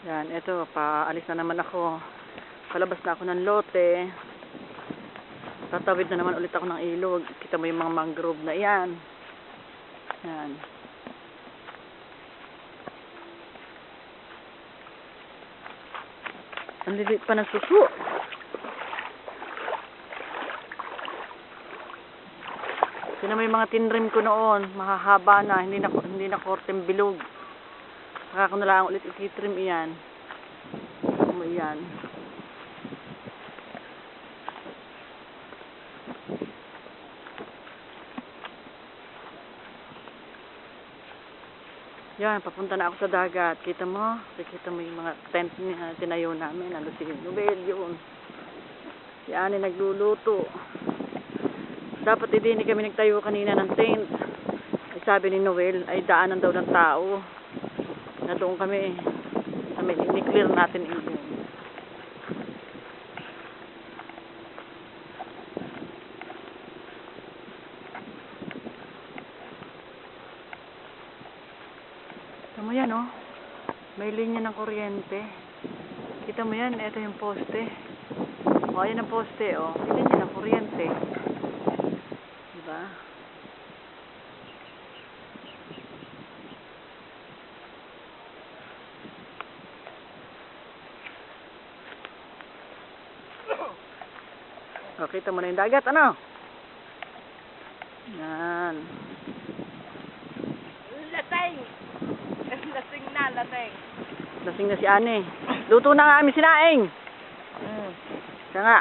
Yan, eto, paalis na naman ako. Palabas na ako ng lote. Tatawid na naman ulit ako ng ilog. Kita mo yung mga mangrove na yan. Yan. Ang lilit pa ng suso. Sino mo yung mga tinrim ko noon, mahahaba na, hindi na korteng bilog. Saka ko na lang ulit ititrim iyan. Ano yan? Yan, papunta na ako sa dagat. Kita mo yung mga tent na tinayo namin. Ano si Noel yun. Yan ay nagluluto. Dapat hindi kami nagtayo kanina ng tent. Ay sabi ni Noel, ay daanan daw ng tao. Na doon kami. I-clear natin yun. Kita mo yan, oh. May linya ng kuryente. Kita mo yan, ito yung poste. O, ayan ang poste, oh. May linya ng kuryente. Diba? O, kita mo na yung dagat, ano? Yan. Lasing! Lasing na, lasing. Lasing na si Ane. Luto na nga kami sinaing. Siya nga.